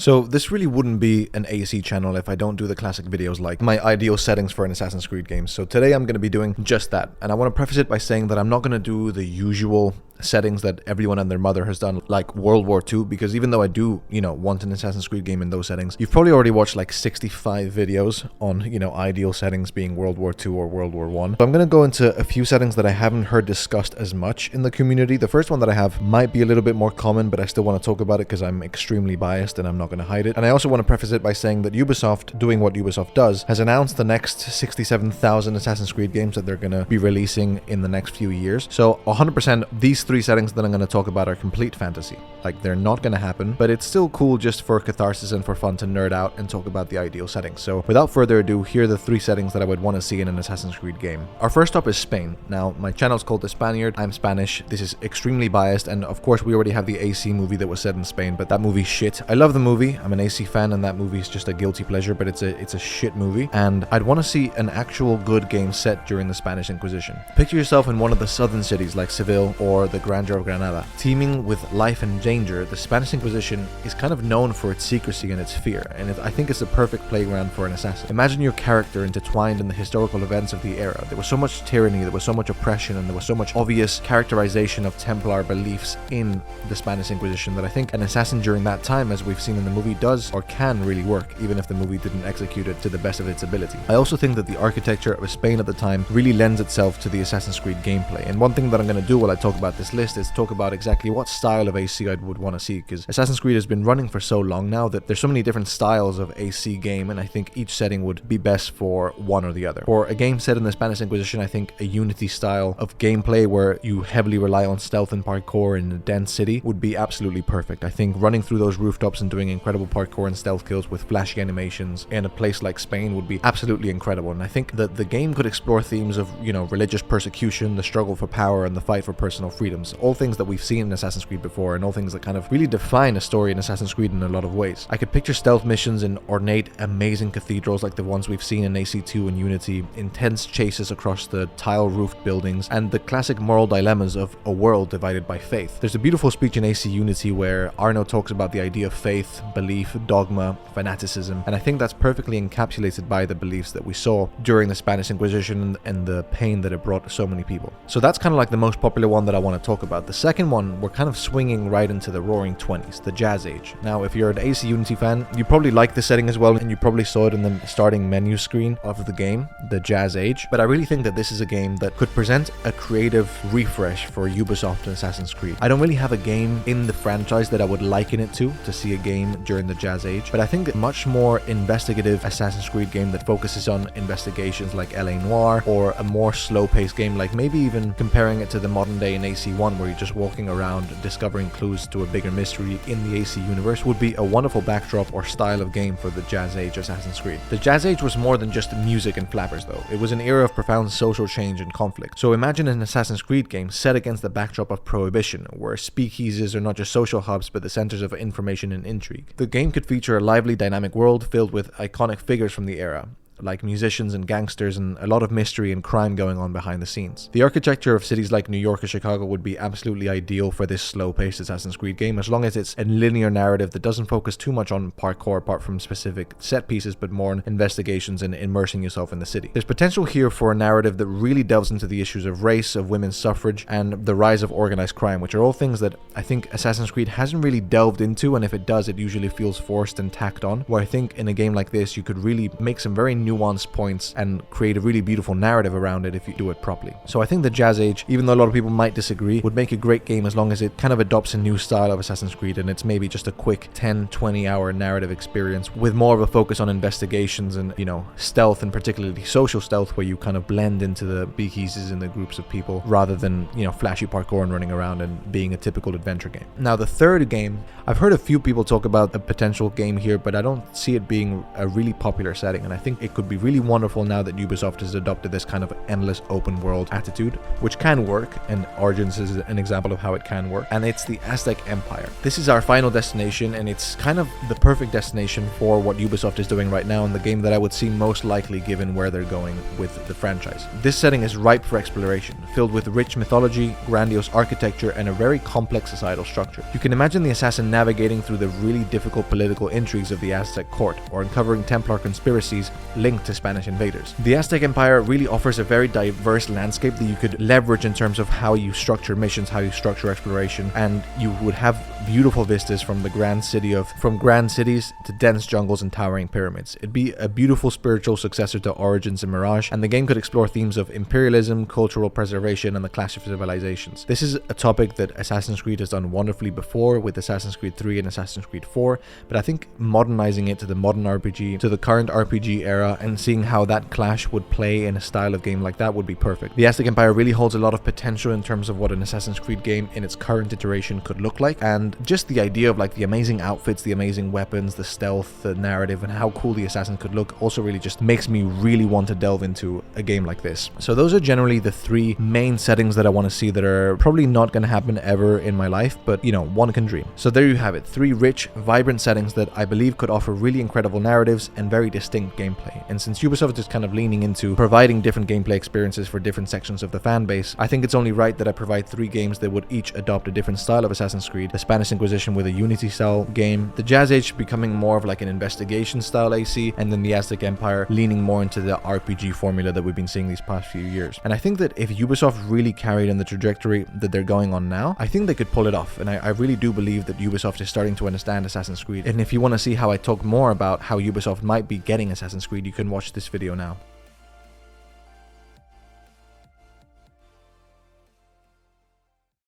So this really wouldn't be an AC channel if I don't do the classic videos like my ideal settings for an Assassin's Creed game. So today I'm going to be doing just that. And I want to preface it by saying that I'm not going to do the usual settings that everyone and their mother has done, like World War II, because even though I do, want an Assassin's Creed game in those settings, you've probably already watched like 65 videos on, ideal settings being World War II or World War I. So I'm going to go into a few settings that I haven't heard discussed as much in the community. The first one that I have might be a little bit more common, but I still want to talk about it because I'm extremely biased and I'm not going to hide it. And I also want to preface it by saying that Ubisoft, doing what Ubisoft does, has announced the next 67,000 Assassin's Creed games that they're going to be releasing in the next few years. So 100% these three settings that I'm going to talk about are complete fantasy. Like, they're not going to happen, but it's still cool just for catharsis and for fun to nerd out and talk about the ideal settings. So without further ado, here are the three settings that I would want to see in an Assassin's Creed game. Our first up is Spain. Now, my channel is called The Spaniard. I'm Spanish. This is extremely biased, and of course we already have the AC movie that was set in Spain, but that movie's shit. I love the movie. I'm an AC fan, and that movie is just a guilty pleasure, but it's a shit movie, and I'd want to see an actual good game set during the Spanish Inquisition. Picture yourself in one of the southern cities like Seville or the Grandeur of Granada. Teeming with life and danger, the Spanish Inquisition is kind of known for its secrecy and its fear, and I think it's a perfect playground for an assassin. Imagine your character intertwined in the historical events of the era. There was so much tyranny, there was so much oppression, and there was so much obvious characterization of Templar beliefs in the Spanish Inquisition that I think an assassin during that time, as we've seen in the movie, does or can really work, even if the movie didn't execute it to the best of its ability. I also think that the architecture of Spain at the time really lends itself to the Assassin's Creed gameplay, and one thing that I'm going to do while I talk about this list is talk about exactly what style of AC I would want to see, because Assassin's Creed has been running for so long now that there's so many different styles of AC game, and I think each setting would be best for one or the other. For a game set in the Spanish Inquisition, I think a Unity style of gameplay where you heavily rely on stealth and parkour in a dense city would be absolutely perfect. I think running through those rooftops and doing incredible parkour and stealth kills with flashy animations in a place like Spain would be absolutely incredible, and I think that the game could explore themes of, religious persecution, the struggle for power, and the fight for personal freedoms, all things that we've seen in Assassin's Creed before, and all things that kind of really define a story in Assassin's Creed in a lot of ways. I could picture stealth missions in ornate, amazing cathedrals like the ones we've seen in AC2 and Unity, intense chases across the tile-roofed buildings, and the classic moral dilemmas of a world divided by faith. There's a beautiful speech in AC Unity where Arno talks about the idea of faith, belief, dogma, fanaticism, and I think that's perfectly encapsulated by the beliefs that we saw during the Spanish Inquisition and the pain that it brought to so many people. So that's kind of like the most popular one that I want to talk about. The second one, we're kind of swinging right into the Roaring 20s, the Jazz Age. Now, if you're an AC Unity fan, you probably like this setting as well, and you probably saw it in the starting menu screen of the game, the Jazz Age, but I really think that this is a game that could present a creative refresh for Ubisoft and Assassin's Creed. I don't really have a game in the franchise that I would liken it to see a game during the Jazz Age, but I think a much more investigative Assassin's Creed game that focuses on investigations like LA Noire, or a more slow-paced game like maybe even comparing it to the modern day in AC1 where you're just walking around discovering clues to a bigger mystery in the AC universe would be a wonderful backdrop or style of game for the Jazz Age Assassin's Creed. The Jazz Age was more than just music and flappers though. It was an era of profound social change and conflict. So imagine an Assassin's Creed game set against the backdrop of Prohibition, where speakeasies are not just social hubs but the centers of information and intrigue. The game could feature a lively, dynamic world filled with iconic figures from the era, like musicians and gangsters, and a lot of mystery and crime going on behind the scenes. The architecture of cities like New York or Chicago would be absolutely ideal for this slow-paced Assassin's Creed game, as long as it's a linear narrative that doesn't focus too much on parkour apart from specific set pieces, but more on investigations and immersing yourself in the city. There's potential here for a narrative that really delves into the issues of race, of women's suffrage, and the rise of organized crime, which are all things that I think Assassin's Creed hasn't really delved into, and if it does, it usually feels forced and tacked on, where I think in a game like this you could really make some very nuanced points and create a really beautiful narrative around it if you do it properly. So I think the Jazz Age, even though a lot of people might disagree, would make a great game as long as it kind of adopts a new style of Assassin's Creed and it's maybe just a quick 10-20 hour narrative experience with more of a focus on investigations and, stealth, and particularly social stealth, where you kind of blend into the speakeasies and the groups of people rather than, flashy parkour and running around and being a typical adventure game. Now, the third game, I've heard a few people talk about a potential game here, but I don't see it being a really popular setting, and I think it could could be really wonderful now that Ubisoft has adopted this kind of endless open world attitude, which can work, and Origins is an example of how it can work, and it's the Aztec Empire. This is our final destination, and it's kind of the perfect destination for what Ubisoft is doing right now, and the game that I would see most likely given where they're going with the franchise. This setting is ripe for exploration, filled with rich mythology, grandiose architecture, and a very complex societal structure. You can imagine the assassin navigating through the really difficult political intrigues of the Aztec court, or uncovering Templar conspiracies linked to Spanish invaders. The Aztec Empire really offers a very diverse landscape that you could leverage in terms of how you structure missions, how you structure exploration, and you would have beautiful vistas from grand cities to dense jungles and towering pyramids. It'd be a beautiful spiritual successor to Origins and Mirage, and the game could explore themes of imperialism, cultural preservation, and the clash of civilizations. This is a topic that Assassin's Creed has done wonderfully before with Assassin's Creed 3 and Assassin's Creed 4, but I think modernizing it to the modern RPG, to the current RPG era, and seeing how that clash would play in a style of game like that would be perfect. The Aztec Empire really holds a lot of potential in terms of what an Assassin's Creed game in its current iteration could look like, and just the idea of like the amazing outfits, the amazing weapons, the stealth, the narrative, and how cool the assassin could look also really just makes me really want to delve into a game like this. So those are generally the three main settings that I want to see that are probably not going to happen ever in my life, but you know, one can dream. So there you have it, three rich, vibrant settings that I believe could offer really incredible narratives and very distinct gameplay. And since Ubisoft is kind of leaning into providing different gameplay experiences for different sections of the fan base, I think it's only right that I provide three games that would each adopt a different style of Assassin's Creed: the Spanish Inquisition with a Unity style game, the Jazz Age becoming more of like an investigation style AC, and then the Aztec Empire leaning more into the RPG formula that we've been seeing these past few years. And I think that if Ubisoft really carried on the trajectory that they're going on now, I think they could pull it off, and I really do believe that Ubisoft is starting to understand Assassin's Creed. And if you want to see how I talk more about how Ubisoft might be getting Assassin's Creed, you can watch this video now.